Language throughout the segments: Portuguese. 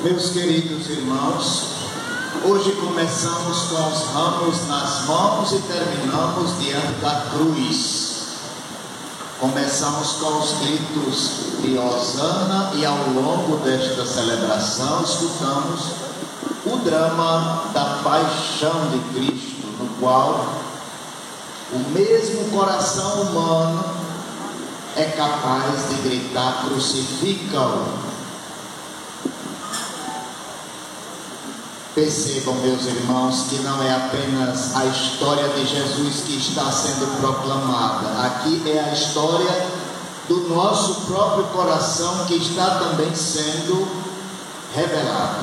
Meus queridos irmãos, hoje começamos com os ramos nas mãos e terminamos diante da cruz. Começamos com os gritos de Hosana e ao longo desta celebração escutamos o drama da paixão de Cristo, no qual o mesmo coração humano é capaz de gritar: crucifica-o. Percebam, meus irmãos, que não é apenas a história de Jesus que está sendo proclamada. Aqui é a história do nosso próprio coração que está também sendo revelada.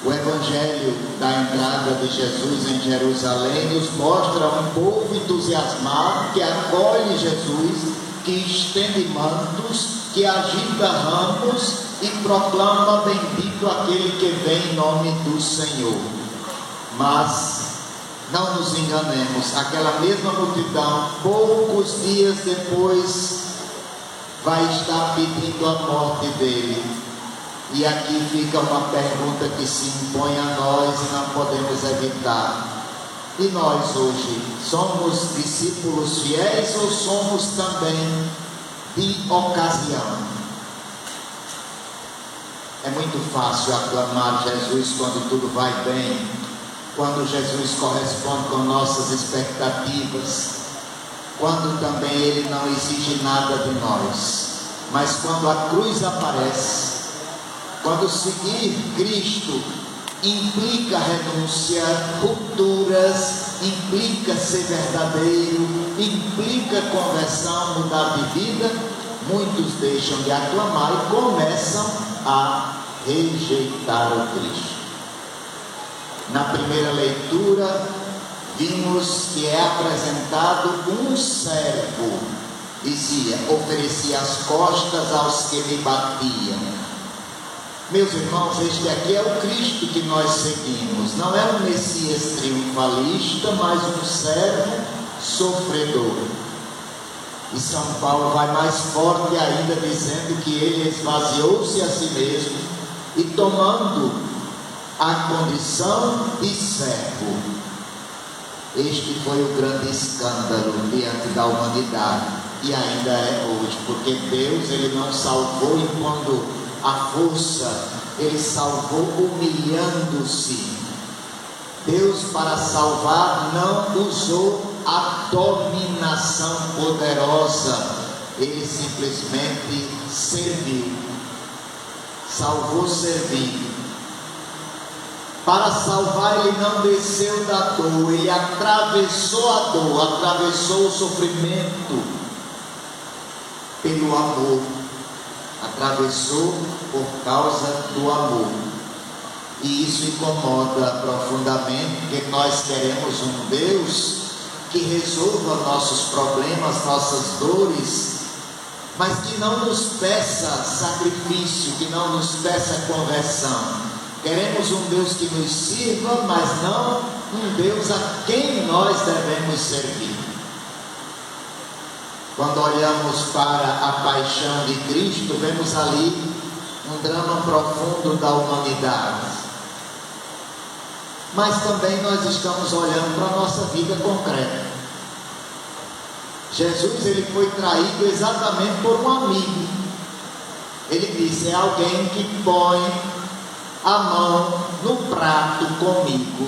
O evangelho da entrada de Jesus em Jerusalém nos mostra um povo entusiasmado que acolhe Jesus, que estende mantos, que agita ramos e proclama: bendito aquele que vem em nome do Senhor. Mas não nos enganemos, aquela mesma multidão, poucos dias depois, vai estar pedindo a morte dele. E aqui fica uma pergunta que se impõe a nós e não podemos evitar: e nós hoje somos discípulos fiéis ou somos também de ocasião? É muito fácil aclamar Jesus quando tudo vai bem, quando Jesus corresponde com nossas expectativas, quando também Ele não exige nada de nós. Mas quando a cruz aparece, quando seguir Cristo implica renúncia, rupturas, implica ser verdadeiro, implica conversão, mudar de vida, muitos deixam de aclamar e começam a rejeitar o Cristo. Na primeira leitura, vimos que é apresentado um servo, dizia: oferecia as costas aos que me batiam. Meus irmãos, este aqui é o Cristo que nós seguimos. Não é um Messias triunfalista, mas um servo sofredor. E São Paulo vai mais forte ainda, dizendo que ele esvaziou-se a si mesmo e, tomando a condição de servo, este foi o grande escândalo diante da humanidade, e ainda é hoje, porque Deus, Ele não salvou impondo a força, Ele salvou humilhando-se. Deus, para salvar, não usou a dominação poderosa, Ele simplesmente serviu, salvou servindo. Para salvar, Ele não desceu da dor, Ele atravessou a dor, atravessou o sofrimento pelo amor, atravessou por causa do amor. E isso incomoda profundamente, porque nós queremos um Deus que resolva nossos problemas, nossas dores, mas que não nos peça sacrifício, que não nos peça conversão. Queremos um Deus que nos sirva, mas não um Deus a quem nós devemos servir. Quando olhamos para a paixão de Cristo, vemos ali um drama profundo da humanidade. Mas também nós estamos olhando para a nossa vida concreta. Jesus, ele foi traído exatamente por um amigo. Ele disse: é alguém que põe a mão no prato comigo.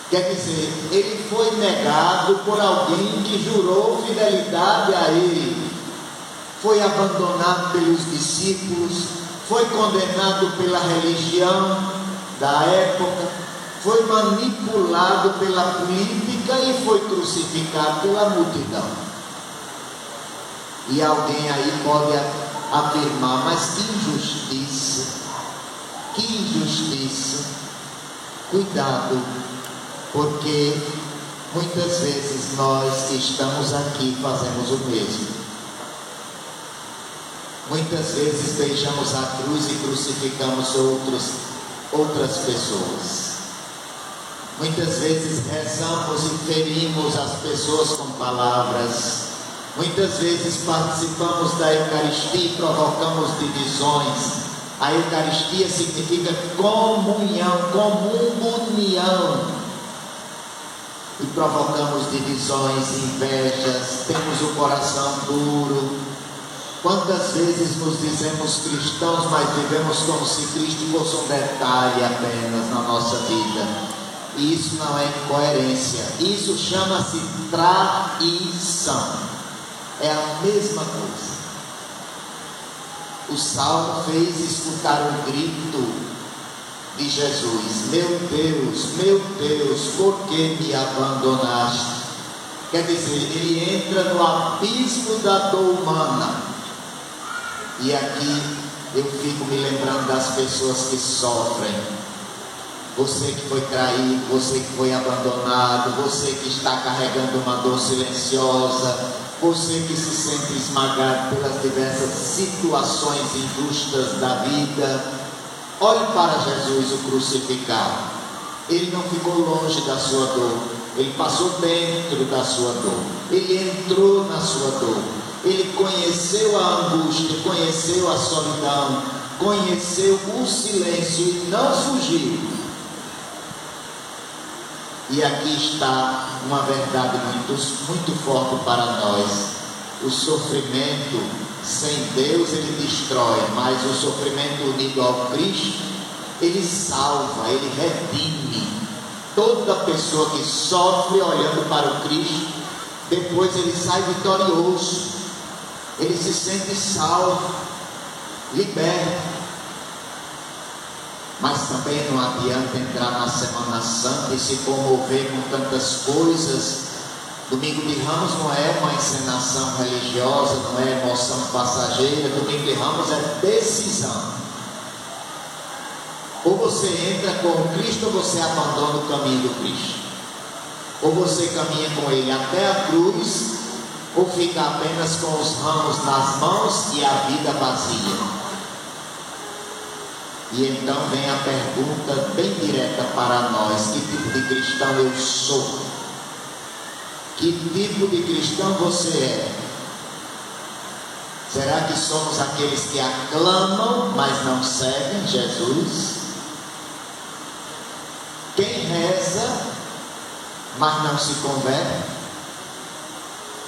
Quer dizer, ele foi negado por alguém que jurou fidelidade a ele, foi abandonado pelos discípulos, foi condenado pela religião da época, foi manipulado pela política e foi crucificado pela multidão. E alguém aí pode afirmar: mas que injustiça, que injustiça. Cuidado, porque muitas vezes nós que estamos aqui fazemos o mesmo. Muitas vezes deixamos a cruz e crucificamos outras pessoas. Muitas vezes rezamos e ferimos as pessoas com palavras. Muitas vezes participamos da Eucaristia e provocamos divisões. A Eucaristia significa comunhão, comunhão. E provocamos divisões, invejas, temos o coração duro. Quantas vezes nos dizemos cristãos, mas vivemos como se Cristo fosse um detalhe apenas na nossa vida. E isso não é incoerência, isso chama-se traição. É a mesma coisa. O salmo fez escutar o grito de Jesus: meu Deus, por que me abandonaste? Quer dizer, ele entra no abismo da dor humana. E aqui eu fico me lembrando das pessoas que sofrem. Você que foi traído, você que foi abandonado, você que está carregando uma dor silenciosa, você que se sente esmagado pelas diversas situações injustas da vida. Olhe para Jesus, o crucificado. Ele não ficou longe da sua dor, ele passou dentro da sua dor, ele entrou na sua dor, ele conheceu a angústia, conheceu a solidão, conheceu o silêncio e não fugiu. E aqui está uma verdade muito forte para nós: o sofrimento sem Deus ele destrói, mas o sofrimento unido ao Cristo ele salva, ele redime. Toda pessoa que sofre olhando para o Cristo, depois ele sai vitorioso, ele se sente salvo, liberto. Mas também não adianta entrar na Semana Santa e se comover com tantas coisas. Domingo de Ramos não é uma encenação religiosa, não é emoção passageira. Domingo de Ramos é decisão. Ou você entra com o Cristo, ou você abandona o caminho do Cristo. Ou você caminha com Ele até a cruz, ou fica apenas com os ramos nas mãos e a vida vazia. E então vem a pergunta bem direta para nós: que tipo de cristão eu sou? Que tipo de cristão você é? Será que somos aqueles que aclamam, mas não seguem Jesus? Quem reza, mas não se converte?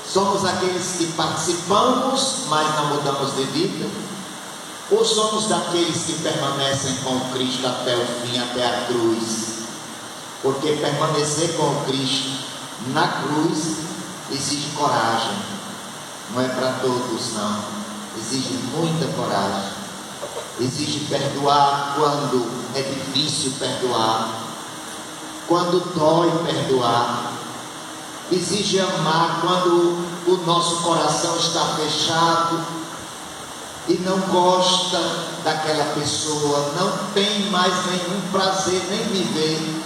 Somos aqueles que participamos, mas não mudamos de vida? Ou somos daqueles que permanecem com Cristo até o fim, até a cruz? Porque permanecer com Cristo na cruz exige coragem. Não é para todos, não. Exige muita coragem. Exige perdoar quando é difícil perdoar, quando dói perdoar. Exige amar quando o nosso coração está fechado e não gosta daquela pessoa, não tem mais nenhum prazer nem viver.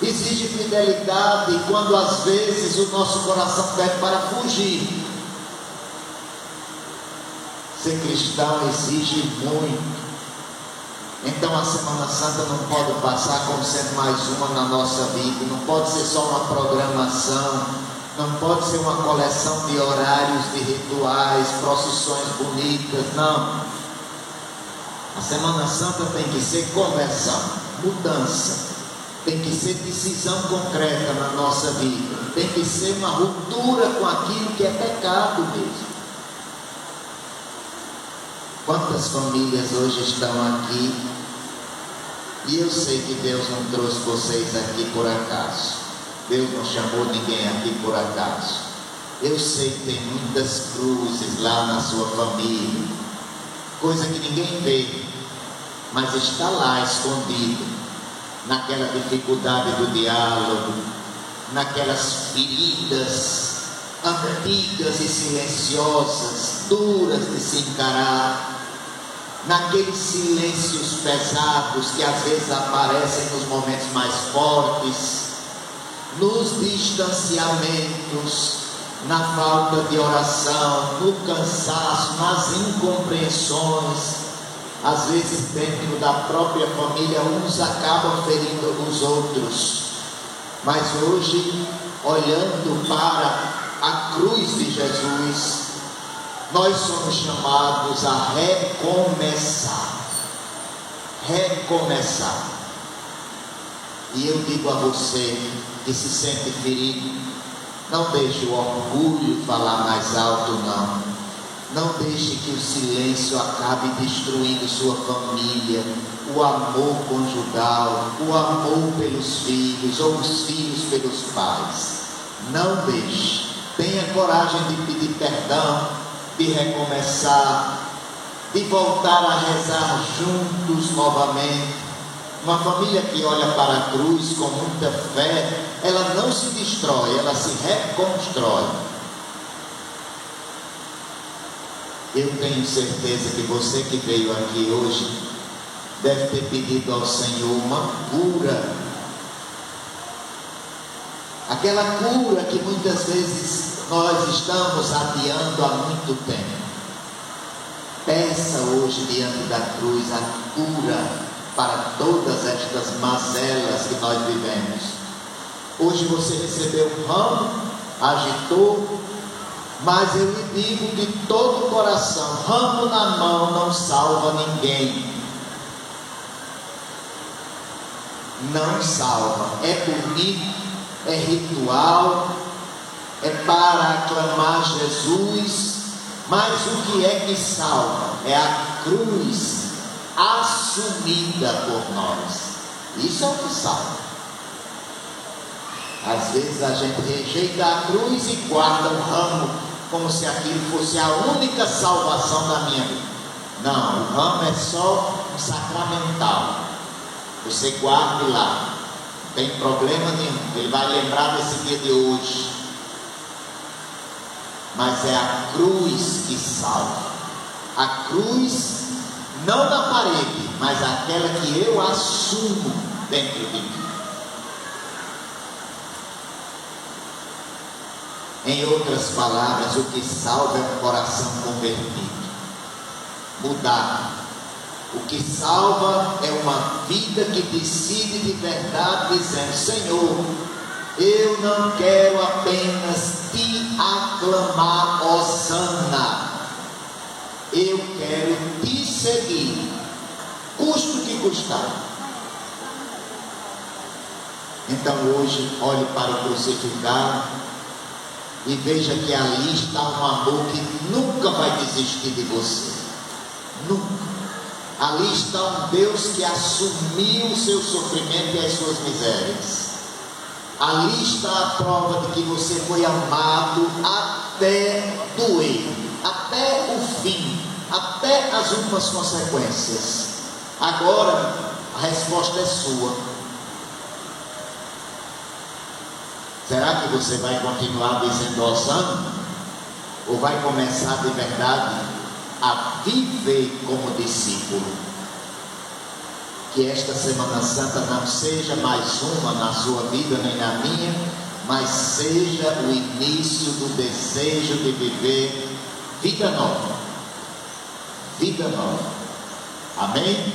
Exige fidelidade quando às vezes o nosso coração pede para fugir. Ser cristão exige muito. Então a Semana Santa não pode passar como sendo mais uma na nossa vida, não pode ser só uma programação, não pode ser uma coleção de horários, de rituais, procissões bonitas, não. A Semana Santa tem que ser conversão, mudança, tem que ser decisão concreta na nossa vida, tem que ser uma ruptura com aquilo que é pecado mesmo. Quantas famílias hoje estão aqui, e eu sei que Deus não trouxe vocês aqui por acaso. Deus não chamou ninguém aqui por acaso. Eu sei que tem muitas cruzes lá na sua família, coisa que ninguém vê, mas está lá escondido, naquela dificuldade do diálogo, naquelas feridas antigas e silenciosas, duras de se encarar, naqueles silêncios pesados que às vezes aparecem nos momentos mais fortes, nos distanciamentos, na falta de oração, no cansaço, nas incompreensões. Às vezes dentro da própria família uns acabam ferindo os outros. Mas hoje, olhando para a cruz de Jesus, nós somos chamados a recomeçar. Recomeçar. E eu digo a você que se sente ferido, não deixe o orgulho falar mais alto, não. Não deixe que o silêncio acabe destruindo sua família, o amor conjugal, o amor pelos filhos ou os filhos pelos pais. Não deixe. Tenha coragem de pedir perdão, de recomeçar, de voltar a rezar juntos novamente. Uma família que olha para a cruz com muita fé, ela não se destrói, ela se reconstrói. Eu tenho certeza que você que veio aqui hoje deve ter pedido ao Senhor uma cura. Aquela cura que muitas vezes nós estamos adiando há muito tempo. Peça hoje diante da cruz a cura para todas estas mazelas que nós vivemos. Hoje você recebeu um ramo, agitou, mas eu lhe digo de todo o coração, ramo na mão não salva ninguém. Não salva. É bonito, é ritual, é para aclamar Jesus, mas o que é que salva? É a cruz assumida por nós. Isso é o que salva. Às vezes a gente rejeita a cruz e guarda o ramo como se aquilo fosse a única salvação da minha vida. Não, o ramo é só um sacramental. Você guarde lá, não tem problema nenhum. Ele vai lembrar desse dia de hoje. Mas é a cruz que salva. A cruz, não na parede, mas aquela que eu assumo dentro de mim. Em outras palavras, o que salva é um coração convertido, mudado. O que salva é uma vida que decide de verdade, dizendo: Senhor, eu não quero apenas te aclamar, hosana. Eu quero te seguir, custe o que custar. Então hoje, olhe para o crucificado e veja que ali está um amor que nunca vai desistir de você. Nunca. Ali está um Deus que assumiu o seu sofrimento e as suas misérias. Ali está a prova de que você foi amado até doer, até o fim, até as últimas consequências. Agora a resposta é sua. Será que você vai continuar dizendo hosana? Ou vai começar de verdade a viver como discípulo? Que esta Semana Santa não seja mais uma na sua vida nem na minha, mas seja o início do desejo de viver vida nova. Vida nova. Amém?